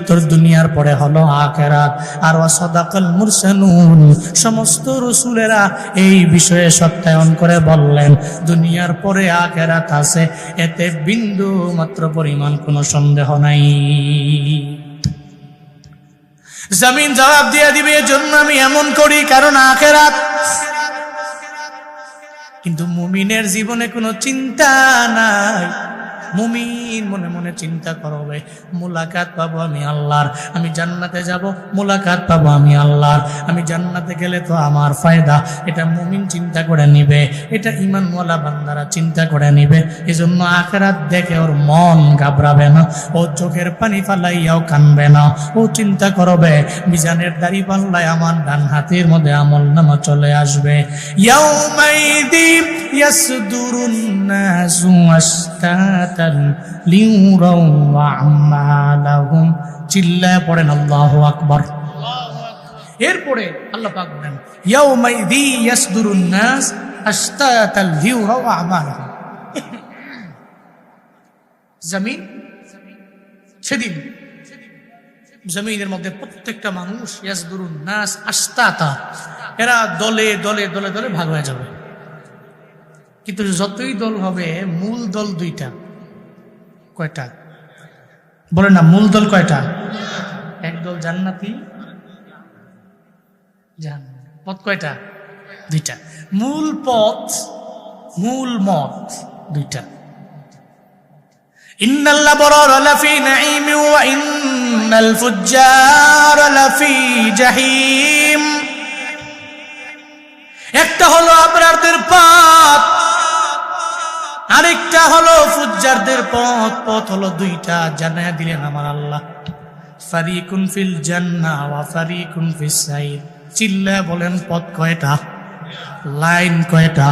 তোর দুনিয়ার পরে হলো আখিরাত। আর ওয়াসাদাকাল মুরসালুন, সমস্ত রাসূলেরা এই বিষয়ে সত্যায়ন করে বললেন দুনিয়ার পরে আখিরাত আছে, এতে বিন্দু মাত্র পরিমাণ কোনো সন্দেহ নাই। জমিন জবাব দিয়ে দিবে, এজন্য আমি এমন করি কারণ আখিরাত। কিন্তু মুমিনের জীবনে কোনো চিন্তা নাই। মুমিন মনে মনে চিন্তা করবে, মুলাকাত পাবো আমি আল্লাহর, আমি জান্নাতে যাব, মুলাকাত পাবো আমি আল্লাহর, আমি জান্নাতে গেলে তো আমার ফায়দা। এটা মুমিন চিন্তা করে নিবে, এটা ঈমানওয়ালা বান্দারা চিন্তা করে নিবে। এজন্য আখিরাত দেখে ওর মন ঘাবড়াবে না, ও চোখের পানি ফালাইয়াও কানবে না। ও চিন্তা করবে মিজানের দাড়ি পাল্লায় আমার ডান হাতের মধ্যে আমলনামা চলে আসবে। ইয়াউমাইদি ইয়াসদুরুন নাসু আশতাতান লিউরাউ আমালাহুম। চিল্লায় পড়েন আল্লাহু আকবার। এরপরে আল্লাহ পাক বলেন, ইয়াউমাইদি ইয়াসদুরুন নাস আশতাতান লিউরাউ আমালাহুম। জমিন সেদিন, জমিনের মধ্যে প্রত্যেকটা মানুষ, ইয়াসদুরুন নাস আশতাতা, এরা দলে দলে দলে দলে ভাগ হয়ে যাবে। কিন্তু যতই দল হবে, মূল দল 2টা। কয়টা? বলে না মূল দল কয়টা? একদল জান্নাতি, পথ কয়টা? দুইটা। মূল পথ, মূল মত দুইটা। ইন্নাল আবরারা লাফি নাঈমি ওয়া ইন্নাল ফুজ্জারা লাফি জাহিম। একটা হলো আবরারদের পথ, আরেকটা হলো ফুজ্জারদের পথ। পথ হলো দুইটা, জানায়া দিলেন আমার আল্লাহ, ফারিকুন ফিল জান্নাহ ওয়া ফারিকুন ফিস সাইর। চিল্লা বলেন পথ কয়টা, লাইন কয়টা?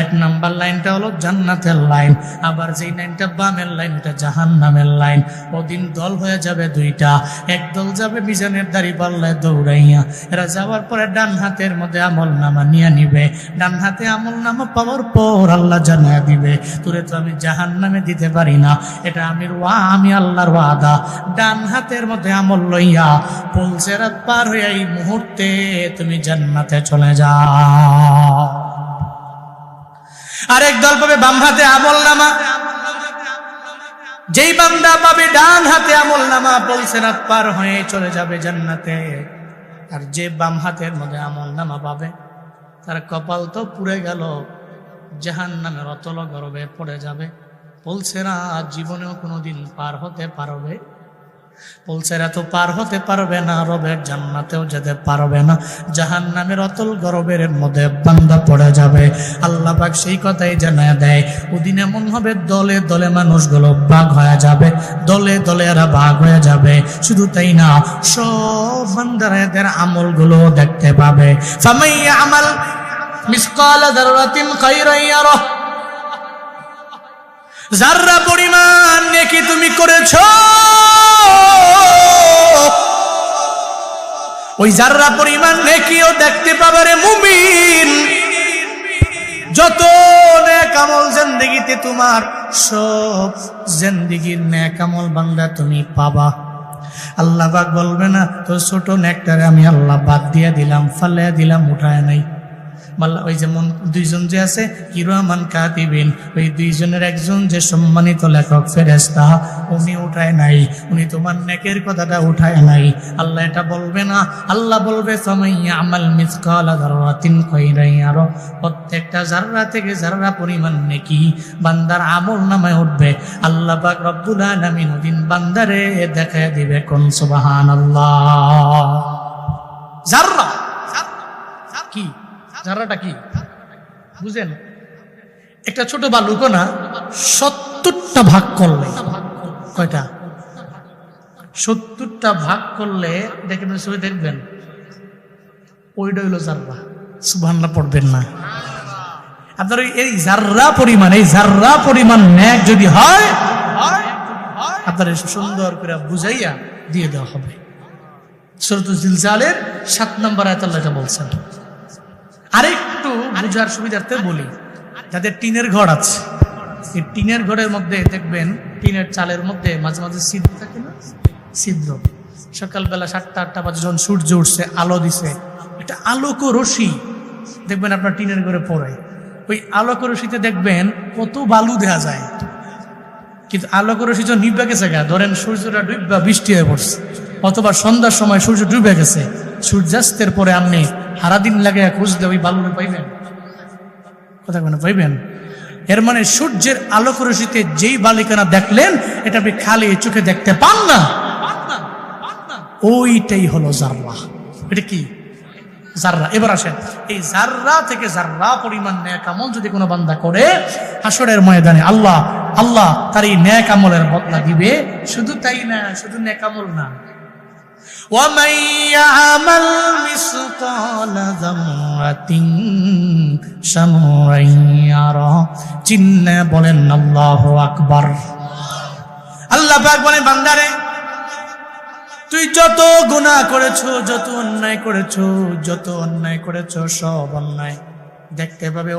এক নাম্বার লাইনটা হলো জান্নাতের লাইন, আবার যেই লাইনটা বামের লাইন এটা জাহান্নামের লাইন। ওদিন দল হয়ে যাবে দুইটা, এক দল যাবে মিজানের দাড়ি পাল্লায় দৌড়াইয়া, এরা যাওয়ার পরে ডান হাতের মধ্যে আমল নামা নিয়ে নিবে। ডান হাতে আমল নামা পাওয়ার পর আল্লাহ জানায়া দিবে, তোরে তো আমি জাহান্নামে দিতে পারি না, এটা আমি আল্লাহর ওয়াদা। ডান হাতের মধ্যে আমল লইয়া পুলসিরাত পার হইয়া এই মুহূর্তে তুমি জান্নাতে চলে যাও। আরেক দল পাবে বাম হাতে আমল নামা, যেই বান্দা পাবে ডান হাতে আমল নামা পুলসিরাত পার হয়ে চলে যাবে জান্নাতে। আর যে বাম হাতের মধ্যে আমল নামা পাবে তার কপাল তো পুড়ে গেল, জাহান্নামের অতল গর্ভে পড়ে যাবে। পুলসিরাত জীবনেও কোনোদিন পার হতে পারবে, পুলসিরাত তো পার হতে পারবে না, রবের জান্নাতেও যেতে পারবে না, জাহান্নামের অতল গর্ভের মধ্যে বান্দা পড়ে যাবে। আল্লাহ পাক সেই কথাই জানায় দেয়, ওদিন এমন হবে দলে দলে মানুষগুলো ভাগ হয়ে যাবে, দলে দলে এরা ভাগ হয়ে যাবে। শুধু তাই না, সব বান্দারা এদের আমলগুলো দেখতে পাবে। ফামান ইয়ামাল মিসকালা যাররাতিন খায়রান ইয়ারাহ। যাররা পরিমাণ নেকি তুমি করেছো, ওই যাররা পরিমাণ নেকিও দেখতে পাবে রে মুমিন। যত নেক আমল জিন্দেগিতে তোমার, সব জিন্দেগির নেক আমল বান্দা তুমি পাবা। আল্লাহ পাক বলবে না তো ছোট নেকটারে আমি আল্লাহ বাদ দিয়ে দিলাম, ফালাইয়া দিলাম, উঠায় নাই। মাল্লা ওই যেমন দুইজন যে আছে কিরামান কাতিবিন, ওই দুইজনের একজন যে সম্মানিত লেখক ফেরেশতা, উনি উঠায় নাই, উনি তোমার নেকের কথাটা উঠায় নাই। আল্লাহ এটা বলবে না, আল্লাহ বলবে ফামান ইয়ামাল মিসকালা যাররাতিন খায়রান ইয়ারা। প্রত্যেকটা যাররা থেকে যাররা পরিমাণ নেকি বান্দার আমল নামায় উঠবে। আল্লাহ পাক রব্বুল আলামিন ওদিন বান্দারে দেখায় দিবে, কোন সুবহানাল্লাহ। যাররা কি, যারাটা কি বুঝেন? একটা ছোট বালুকণা 70টা ভাগ করলে কয়টা? 70টা ভাগ করলে দেখেন, ছবি দেখবেন, ওইটা হইল জাররা। সুবহানাল্লাহ পড়বেন না আপনার? এই জাররা পরিমাণ, এই জাররা পরিমাণ নেক যদি হয়, আপনার সুন্দর করে বুঝাইয়া দিয়ে দেওয়া হবে। সূরাতুল জিলজালের 7 নম্বর আয়াতে আল্লাহ এটা বলছেন। আরেকটু বুঝার সুবিধার্থে বলি, যাদের টিনের ঘর আছে, এই টিনের ঘরের মধ্যে দেখবেন টিনের চালের মধ্যে মাঝে মাঝে ছিদ্র থাকে না, ছিদ্র। সকালবেলা 7টা-8টা বাজে যখন সূর্য উঠছে, আলো দিছে, একটা আলোক রশ্মি দেখবেন আপনার টিনের ঘরে পড়ে। ওই আলোক রশ্মিতে দেখবেন কত বালু দেখা যায়, কিন্তু আলোক রশ্মি যখন নিভে গেছে গা, ধরেন সূর্যটা ডুববা বৃষ্টি হয়ে পড়ছে, অথবা সন্ধ্যার সময় সূর্য ডুবে গেছে, সূর্যাস্তের পরে আপনি সারাদিন লাগে খুঁজতে ওই বালুরে পাইবেন, কথা কেন পাইবেন? এর মানে সূর্যের আলোক রশ্মিতে যেই বালিকানা দেখলেন, এটা আপনি খালি চোখে দেখতে পান না, ওইটাই হলো জাররা। এটা কি? জাররা। এবার আসেন, এই জাররা থেকে জাররা পরিমাণ নেক আমল যদি কোনো বান্দা করে, হাসরের ময়দানে আল্লাহ তার এই নেক আমলের বদলা দিবে। শুধু তাই না, শুধু নেক আমল না, وَمَنْ يَعْمَلْ مِثْقَالَ ذَرَّةٍ شَرًّا يَرَهُ। চিন্না বলেন আল্লাহু আকবার। আল্লাহ পাক বলেন, বান্দারে তুই যত গুনাহ করেছো, যত অন্যায় করেছো, সব অন্যায় দেখতে পাবে।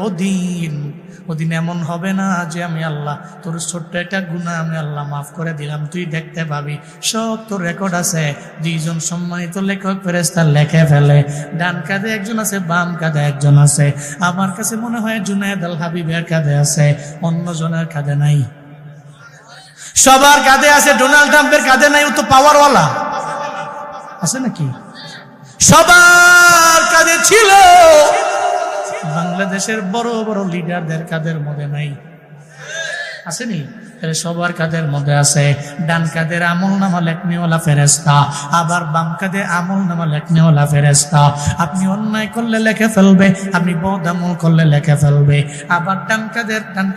ওদিন এমন হবে না যে আমি আল্লাহ তোর ছোট্ট একটা গুনাহ আমি আল্লাহ মাফ করে দিলাম, তুই দেখতে পাবি সব তোর রেকর্ড আছে। দুইজন সম্মানিত লেখক ফেরেশতা লেখে ফেলে, ডান কাঁধে একজন আছে, বাম কাঁধে একজন আছে। আমার কাছে মনে হয় জুনায়েদ আল হাবিবের কাঁধে আছে, অন্য জনের কাঁধে নাই। সবার কাঁধে আছে, ডোনাল্ড ট্রাম্পের কাঁধে নাই, ও তো পাওয়ারওয়ালা আছে নাকি? সবার কাঁধে ছিল, বাংলাদেশের বড় বড় লিডারদের কাঁধের মধ্যে নাই, আসেনি? সবার কাঁধের মধ্যে আছে। ডান কাঁধের আমলনামা লেখনেওয়ালা ফেরেশতা, আবার বাম কাঁধে আমলনামা লেখনেওয়ালা ফেরেশতা। আপনি অন্যায় করলে লেখে ফেলবে, আপনি বদ আমল করলে লেখে ফেলবে। আবার ডান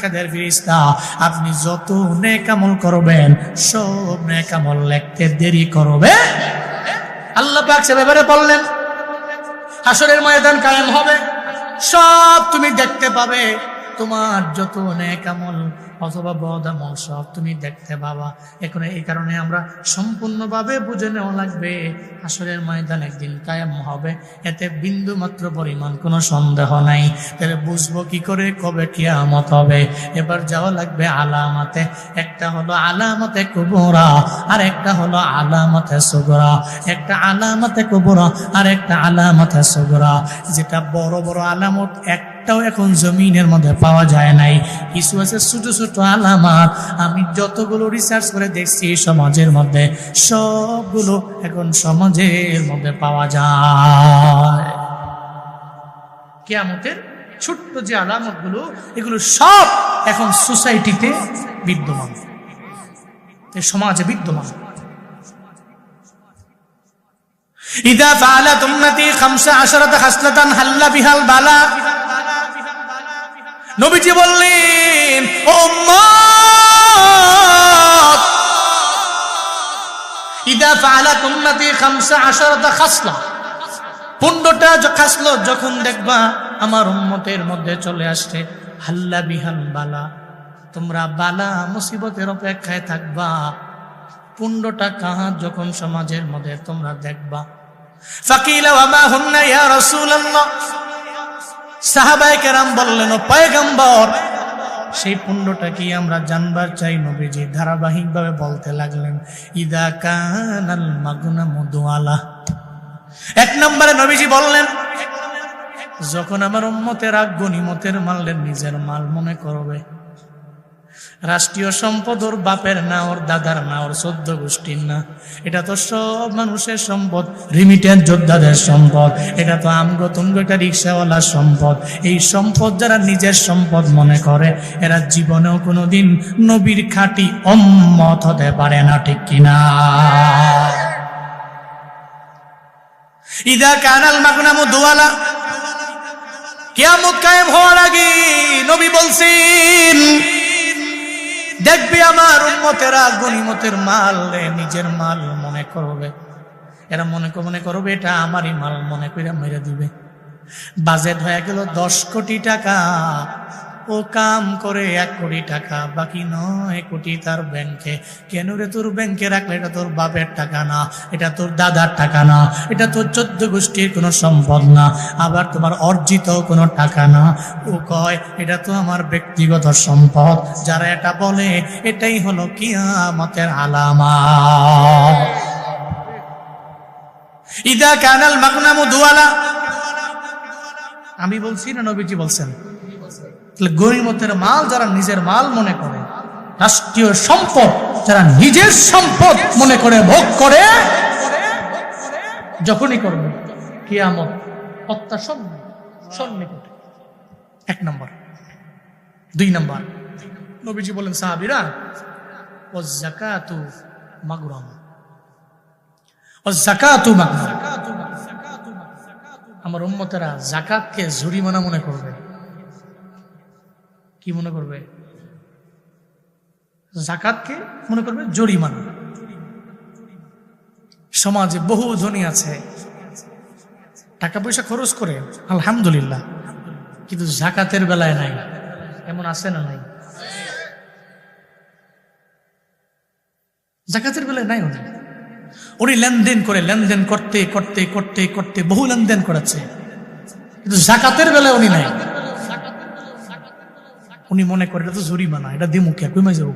কাঁধের ফেরেশতা, আপনি যত নেক আমল করবেন সব নেক আমল লিখতে দেরি করবে। আল্লাহ পাক সে ব্যাপারে বললেন, হাসরের ময়দান কায়েম হবে, সব তুমি দেখতে পাবে, তোমার যত নেক আমল অথবা বদ আমল সব তুমি দেখতে পাবা। এখন এই কারণে আমরা সম্পূর্ণভাবে বুঝে নেওয়া লাগবে হাসরের ময়দান একদিন কায়েম হবে, এতে বিন্দু মাত্র পরিমাণ কোনো সন্দেহ নাই। তাহলে বুঝবো কি করে কবে কিয়ামত হবে? এবার যাওয়া লাগবে আলামতে। একটা হলো আলামতে কুবরা আর একটা হলো আলামতে সুগরা। একটা আলামতে কুবরা আর একটা আলামতে সুগরা। যেটা বড় বড় আলামত একটাও এখন জমিনের মধ্যে পাওয়া যায় নাই, কিছু আছে ছোট ছোট আলামত। আমি যতগুলো রিসার্চ করে দেখছি সমাজের মধ্যে, সবগুলো এখন সমাজের মধ্যে পাওয়া যায়। কিয়ামতের ছোট্ট যে আলামত গুলো, এগুলো সব এখন সোসাইটিতে বিদ্যমান, সমাজে বিদ্যমান। ইদা ফাআলাত উম্মতি 15 খাসলাতান হাল্লা বিহাল বালা। নবীজি বললেন, ও উম্মত, ইদা ফাআলাত উম্মতি 15 খাসলা, 15টা খাসলো যখন দেখবা আমার উম্মতের মধ্যে চলে আসছে, হাল্লা বিহাল বালা, তোমরা বালা মুসিবতের অপেক্ষায় থাকবা। 15টা কাজ যখন সমাজের মধ্যে তোমরা দেখবা। ফাকিলা ওয়া মা হুন্না ইয়া রাসূলুল্লাহ, সাহাবায়ে কেরাম বললেন, ও পয়গম্বর, সেই 15টা কি আমরা জানবার চাই। নবীজি ধারাবাহিকভাবে বলতে লাগলেন, ইদা কানাল মাগনামু দুআলা। 1 নম্বরে নবীজি বললেন, যখন আমার উম্মতেরা গনিমতের মালের নিজের মাল মনে করবে। রাষ্ট্রীয় সম্পদ ওর বাপের না, ওর দাদার না, ওর 14 গোষ্ঠীর না, এটা তো সব মানুষের সম্পদ, রিমিটেন্স যোদ্ধাদের সম্পদ, এটা তো আমগো তুমগো একটা রিক্সাওয়ালার সম্পদ। এই সম্পদ যারা নিজের সম্পদ মনে করে, এরা জীবনেও কোনোদিন নবীর খাঁটি উম্মত হতে পারে না, ঠিক কিনা? ইদা কানাল মাগনামু দুআলা, কিয়ামত কায়েম হওয়ার আগে নবী বলছেন, দেখবে আমার উম্মতেরা গনিমতের মাল নিজের মাল মনে করবে। এরা মনে করবে এটা আমারই মাল মনে করে মেরে দিবে। বাজেট হয়ে গেল 10 কোটি টাকা, ও কাম করে 1 কোটি টাকা, বাকি 9 কোটি তার ব্যাংকে। কেন রে, তোর ব্যাংকে রাখলে এটা তোর বাপের টাকা না, এটা তোর দাদার টাকা না, এটা তোর 14 গোষ্ঠীর কোনো সম্পদ না, আবার তোমার অর্জিত কোনো টাকা না। ও কয় এটা তো আমার ব্যক্তিগত সম্পদ। যারা এটা বলে, এটাই হলো কিয়ামতের আলামত। ইদা কানাল মাগনামু দুআলা, আমি বলছি না নবীজি বলছেন? গনিমতের মাল যারা নিজের মাল মনে করে, রাষ্ট্রীয় সম্পদ যারা নিজের সম্পদ মনে করে ভোগ করে, যখনই করবে কিয়ামত সন্নিকটে। 1 নম্বর। 2 নম্বর, নবীজি বলেন, সাহাবীরা, ওয়াজ যাকাতু মাগরাম, ওয়াজ যাকাতু মাগরাম। আমার উম্মতেরা যাকাতকে জরিমানা মনে করবে। কি মনে করবে? যাকাতকে মনে করবে জরিমানা। সমাজে বহু ধনী আছে, টাকা পয়সা খরচ করে আলহামদুলিল্লাহ, কিন্তু যাকাতের বেলায় নাই। এমন আছে না নাই? যাকাতের বেলায় নাই। উনি লেনদেন করে, লেনদেন করতে করতে করতে করতে বহু লেনদেন করেছে, কিন্তু যাকাতের বেলায় উনি নাই। উনি মনে করে এটা তো জরিমানা, এটা দিমু কে, কমে যাবো।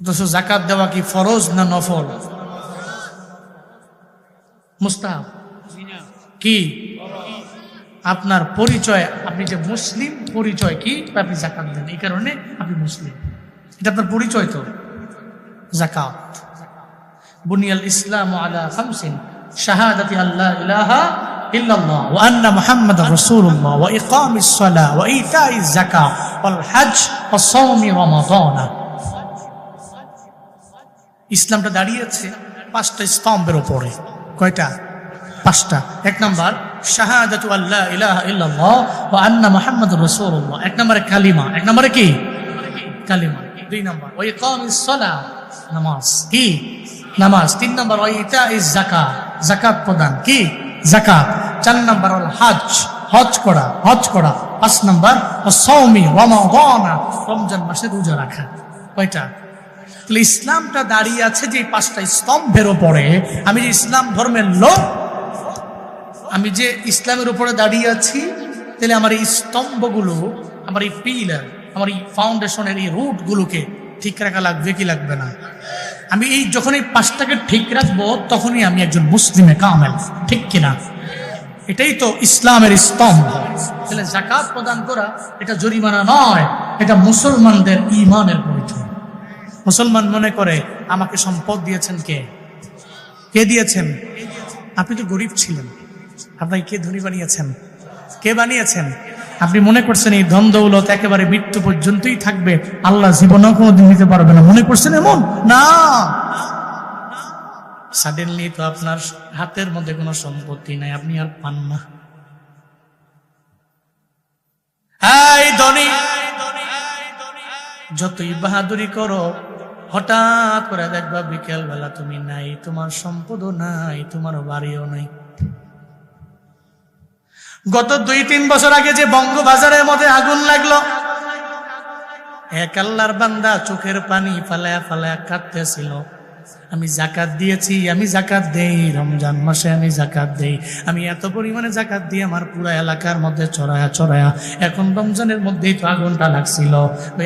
অথচ যাকাত দেওয়া কি ফরজ না নফল? মুস্তাহাব। কি আপনার পরিচয়, আপনি যে মুসলিম পরিচয় কি, আপনি যাকাত দেন, এই কারণে আপনি মুসলিম। এটা আপনার পরিচয় তো। যাকাত, বুনিয়াল ইসলামু আলা খামসিন, শাহাদাতি আল্লা ইলাহা ইল্লাল্লাহ ওয়া আন্না মুহাম্মাদার রাসূলুল্লাহ ওয়া ইকামিস সালাহ ওয়া ইতাইজ যাকাত ওয়াল হজ ওয়া সাওমি রমাদান। ইসলামটা দাঁড়িয়েছে পাঁচটা স্তম্ভের উপরে। কয়টা? পাঁচটা। এক নাম্বার শাহাদাতু আল্লা ইলাহা ইল্লাল্লাহ ওয়া আন্না মুহাম্মাদুর রাসূলুল্লাহ, এক নম্বরে কালিমা। এক নম্বরে কি? কালিমা। দুই নম্বর ওয়া ইকামিস সালাহ, নামাজ। কি? নামাজ। তিন নম্বর ওয়া ইতাইজ যাকাত, যাকাত প্রদান। কি? যাকাত। চার নম্বর হল হজ, হজ করা, হজ করা। পাঁচ নম্বর ওয়া সাওমি রমাদান, রমজান মাসে রোজা রাখা। কয়টা? তাহলে ইসলামটা দাঁড়িয়ে আছে যে পাঁচটা স্তম্ভের উপরে। আমি যে ইসলাম ধর্মের লোক, আমি যে ইসলামের উপরে দাঁড়িয়ে আছি, তাহলে আমার এই স্তম্ভগুলো, আমার এই পিলার, আমার এই ফাউন্ডেশনের এই রুটগুলোকে ঠিক রাখা লাগবে কি লাগবে না? আমি এই যখন এই পাঁচটাকে ঠিক রাখবো তখনই আমি একজন মুসলিমে কামেল, ঠিক কিনা? এটাই তো ইসলামের স্তম্ভ। তাহলে যাকাত প্রদান করা এটা জরিমানা নয়, এটা মুসলমানদের ঈমানের পরিচয়। মুসলমান মনে করে আমাকে সম্পদ দিয়েছেন কে? কে দিয়েছেন? আপনি তো গরিব ছিলেন, আপনাকে কে ধনী বানিয়েছেন? কে বানিয়েছেন? আপনি মনে করছেন এই ধন দৌলত একেবারে মৃত্যু পর্যন্তই থাকবে, আল্লাহ জীবনেও কোনোদিন দিতে পারবে না, মনে করছেন এমন না। সাডেনলি তো আপনার হাতের মধ্যে কোনো সম্পত্তি নাই, আপনি আর পান না। এই ধনী, যতই বাহাদুরি করো, হঠাৎ করে দেখবা বিকেল বেলা তুমি নাই, তোমার সম্পদও নাই, তোমার বাড়িও নাই। গত 2-3 বছর আগে যে বঙ্গবাজারের মধ্যে আগুন লাগলো, এক আল্লাহর বান্দা চোখের পানি ফালায়া ফালায়া কাঁদতেছিল। আমি যাকাত দিয়েছি, আমি যাকাত দেই, রমজান মাসে আমি যাকাত দেই। আমি এত পরিমাণে যাকাত দিয়ে আমার পুরো এলাকার মধ্যে চড়ায়া চড়ায়া, এখন রমজানের মধ্যেই তো আগুনটা লাগছিল,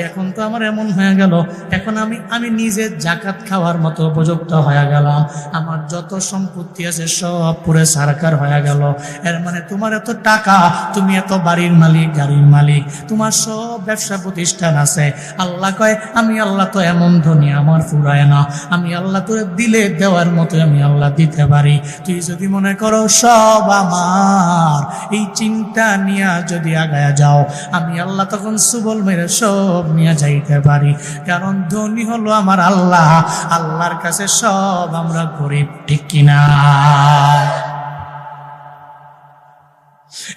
এখন তো আমার এমন হয়ে গেল, এখন আমি নিজে যাকাত খাওয়ার মতো উপযুক্ত হয়ে গেলাম। আমার যত সম্পত্তি আছে সব পুরে সরকার হয়ে গেল। এর মানে তোমার এত টাকা, তুমি এত বাড়ির মালিক, গাড়ির মালিক, তোমার সব ব্যবসা প্রতিষ্ঠান আছে। আল্লাহ কয় আমি আল্লাহ তো এমন ধনী, আমার ফুরায় না। আমি আল্লাহ তো দিলে দেওয়ার মতো আমি আল্লাহ দিতে পারি। তুই যদি মনে করো সব আমার, এই চিন্তা নিয়ে যদি আগায়া যাও, আমি আল্লাহ তখন সুবল মেরে সব নিয়ে যাইতে পারি। কারণ ধনী হলো আমার আল্লাহ, আল্লাহর কাছে সব আমরা গরিব, ঠিক কিনা?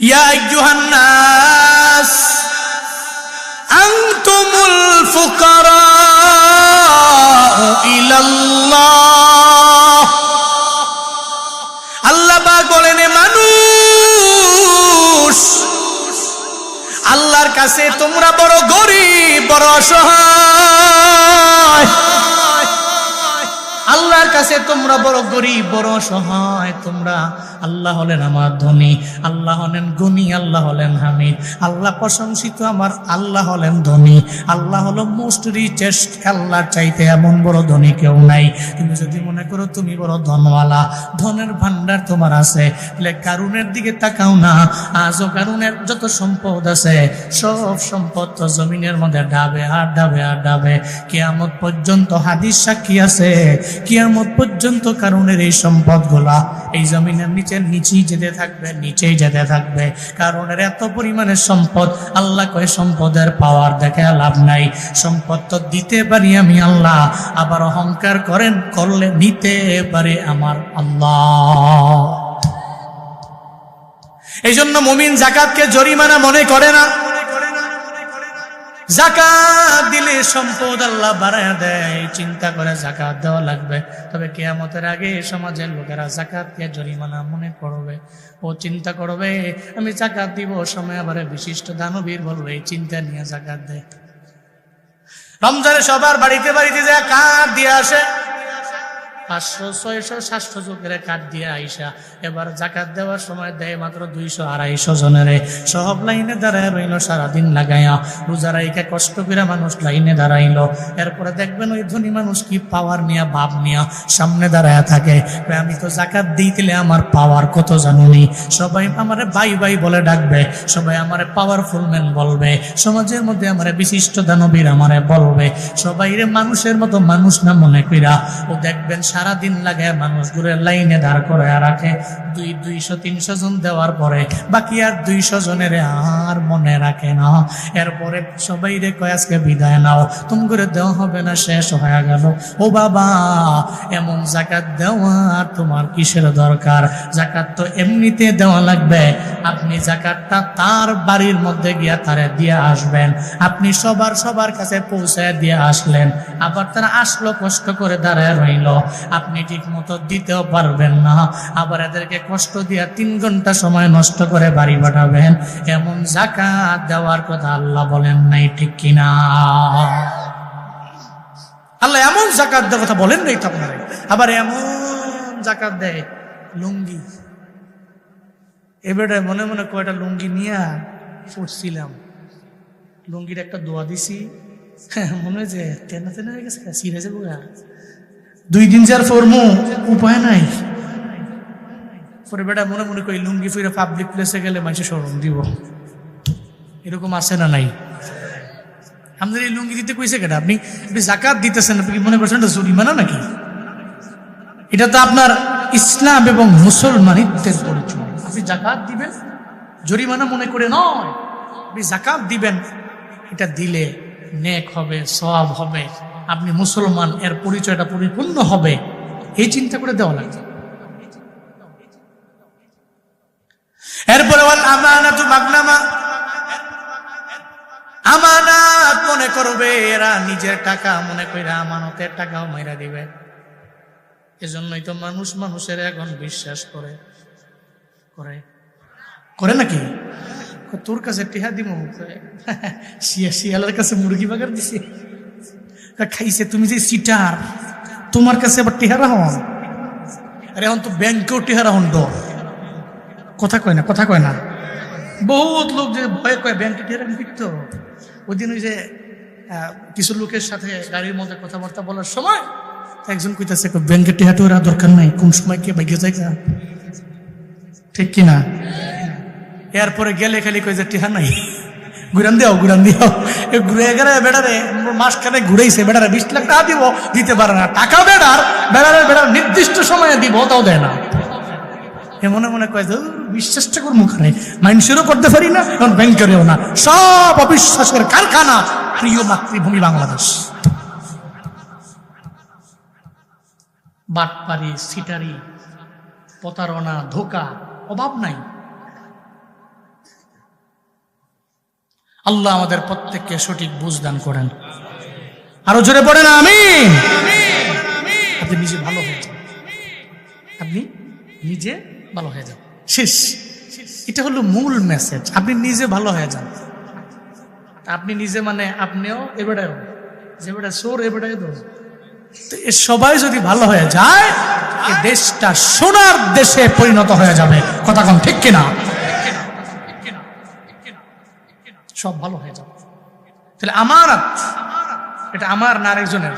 ইয়া আইয়ুহান নাস আনতুমুল ফুকারা ইলাল্লাহ। আল্লাহ পাক বলেন মানুষ, আল্লাহর কাছে তোমরা বড় গরিব, বড় অসহায়। আল্লাহর কাছে তোমরা বড় গরিব, বড় অসহায়। তোমরা, আল্লাহ হলেন আমার ধনী, আল্লাহ হলেন গুণী, আল্লাহ হলেন হামিদ, আল্লাহ প্রশংসিত, আমার আল্লাহ হলেন ধনী। আল্লাহ হলো মোস্ট রিচেস্ট, আল্লাহর চাইতে এমন বড় ধনী কেউ নাই। তুমি যদি মনে করো তুমি বড় ধনওয়ালা, ধনের ভান্ডার তোমার আছে, তাহলে কারুনের দিকে তাকাও না। আজও কারুনের যত সম্পদ আছে, সব সম্পদ তো জমিনের মধ্যে ডাবে আর ডাবে আর ডাবে। কিয়ামত পর্যন্ত হাদিস সাক্ষী আছে, কিয়ামত পর্যন্ত কারুনের এই সম্পদ গুলা এই জমিনের নিচেই যেতে থাকবে, নিচেই যেতে থাকবে। কারণের এত পরিমাণে সম্পদ, আল্লাহ কয় সম্পদের পাওয়ার দেখে লাভ নাই। সম্পদ তো দিতে পারি আমি আল্লাহ, আবার অহংকার করলে নিতে পারে আমার আল্লাহ। এই জন্য মুমিন যাকাতকে জরিমানা মনে করে না। যাকাত দিলে সম্পদ আল্লাহ বাড়ায় দেয়, চিন্তা করে যাকাত দেওয়া লাগবে। তবে কিয়ামতের আগে সমাজের লোকেরা যাকাতকে জরিমানা মনে করবে, ও চিন্তা করবে আমি যাকাত দিব, সময় আবার বিশিষ্ট দানবীর বলবে এই চিন্তা নিয়ে যাকাত দেয়। রমজানে সবার বাড়িতে বাড়িতে যায় কাঠ দিয়ে আসে, 500 600 700 চোখের কাঠ দিয়ে আইসা এবার জাকাত দেওয়ার সময় দেয় মাত্র 200 250 জনের। সব লাইনে দাঁড়ায় রইল সারাদিন লাগাইয়া, রোজা রাইখা কষ্ট করে মানুষ লাইনে দাঁড়াইলো। এরপরে দেখবেন ওই ধনী মানুষ কি পাওয়ার নিয়া ভাব নিয়া সামনে দাঁড়ায় থাকে, আমি তো জাকাত দিইলে আমার পাওয়ার কত জানুনি, সবাই আমারে ভাই ভাই বলে ডাকবে, সবাই আমারে পাওয়ারফুল ম্যান বলবে, সমাজের মধ্যে আমারে বিশিষ্ট দানবীর আমারে বলবে, সবাই রে মানুষের মতো মানুষ না মনে কইরা ও দেখবেন সারাদিন লাগে মানুষগুলো লাইনে দাঁড় করে রাখে। 200-300 জন দেওয়ার পরে বাকি আর 200 জনের আর মনে রাখে না। এরপরে সবাই রে কয় আজকে বিদায় নাও, তুমি করে দেওয়া হবে না, শেষ হয়ে গেল। ও বাবা, এমন জাকাত দেওয়ার তোমার কিসের দরকার? জাকাত তো এমনিতে দেওয়া লাগবে। আপনি জাকাতটা তার বাড়ির মধ্যে গিয়া তারে দিয়ে আসবেন। আপনি সবার কাছে পৌঁছায় দিয়ে আসলেন, আবার তারা আসলো কষ্ট করে দাঁড়ায় রইল, আপনি ঠিক মতো দিতেও পারবেন না, আবার এদেরকে কষ্ট দিয়া 3 ঘন্টা সময় নষ্ট করে বাড়ি পাঠাবেন। এমন জাকাত দেওয়ার কথা আল্লাহ বলেন নাই, ঠিক কিনা? আল্লাহ এমন জাকাত দেওয়ার কথা বলেন নাই তো আপনারা। আবার এমন জাকাত দেয় লুঙ্গি। এবারে মনে মনে কয়টা লুঙ্গি নিয়ে ফুটছিলাম, লুঙ্গির একটা দোয়া দিছি, মনে হয় যে তেনা তেনা হয়ে গেছে, সিরে যাবো। 2 দিন যার ফরমু উপায় নাই। পরে বেটা মনে মনে করি লুঙ্গি ফিরে পাবলিক প্লেসে গেলে মানুষের শরম দিব, এরকম আছে না নাই? আমাদের এই লুঙ্গি দিতে কইছে কেটা? আপনি জাকাত দিতেছেন, আপনি কি মনে করছেন এটা জরিমানা নাকি? এটা তো আপনার ইসলাম এবং মুসলমানিত্বের পরিচয়। আপনি জাকাত দিবেন জরিমানা মনে করে নয়, আপনি জাকাত দিবেন, এটা দিলে নেক হবে, সওয়াব হবে, আপনি মুসলমান, এর পরিচয়টা পরিপূর্ণ হবে, এই চিন্তা করে দেওয়া লাগবে। এরপরে আমানাতু মাগনামা, আমানত মনে করবে এরা নিজের টাকা মনে কইরা আমানতের টাকাও মাইরা দিবে। এজন্যই তো মানুষ মানুষের এখন বিশ্বাস করে করে নাকি? তোর কাছে টিহা দিব, শিয়ালের কাছে মুরগি বাগার দিছে, খাইছে, তুমি যে সিটার, তোমার কাছে আবার টিহা রাহন। আরে এখন তো ব্যাংকেও টিহা রাহন ডর, কথা কয় না। বহুত লোক যে ভয়ে কয় ব্যাংকে টিহা রাখুন পিকত। ওই দিন ওই যে কিছু লোকের সাথে গাড়ির মধ্যে কথাবার্তা বলার সময় একজন কইতাছে ব্যাংকের টিহা টোরা দরকার নাই, কোন সময় কে বাইকে যায়, ঠিক কিনা? এরপরে গেলে খালি কই যে টিহা নাই, ঘুরান দিও ঘুরে গেলে বেড়ারে মাসখানে ঘুরেছে, বেড়ারে 20 লাখ টাকা দিব, দিতে পারে না। টাকা বেড়ার নির্দিষ্ট সময়ে দিব, তাও দেয় না। মনে মনে কয় বিশ্বাসটা করবো খানে, মানুষেরও করতে পারি না, এখন ব্যাংকেরও না, সব অবিশ্বাসের কারখানা প্রিয় মাতৃভূমি বাংলাদেশ। বাটপারি, সিটারি, প্রতারণা, ধোঁকা, অভাব নাই। আল্লাহ আমাদের প্রত্যেককে সঠিক বুঝ দান করেন। আরো জোরে পড়েন আমিন। আপনি নিজে ভালো হয়ে যান, আপনি নিজে ভালো হয়ে যান, শেষ। এটা হলো মূল মেসেজ। আপনি নিজে ভালো হয়ে যান। আপনি নিজে মানে আপনিও এবারেও যে বেটা সোর এবারে সবাই যদি ভালো হয়ে যায়, এই দেশটা সোনার দেশে পরিণত হয়ে যাবে। কথা কোন ঠিক কিনা? সব ভালো হয়ে যাবে। তাহলে আমানত, এটা আমার না আরেকজনের?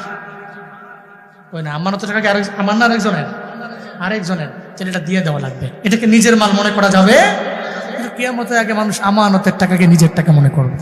ওই না, আমানত টাকা আমার না আরেকজনের, তাহলে এটা দিয়ে দেওয়া লাগবে। এটাকে নিজের মাল মনে করা যাবে? কিয়ামতের আগে মানুষ আমানতের টাকাকে নিজের টাকা মনে করবে।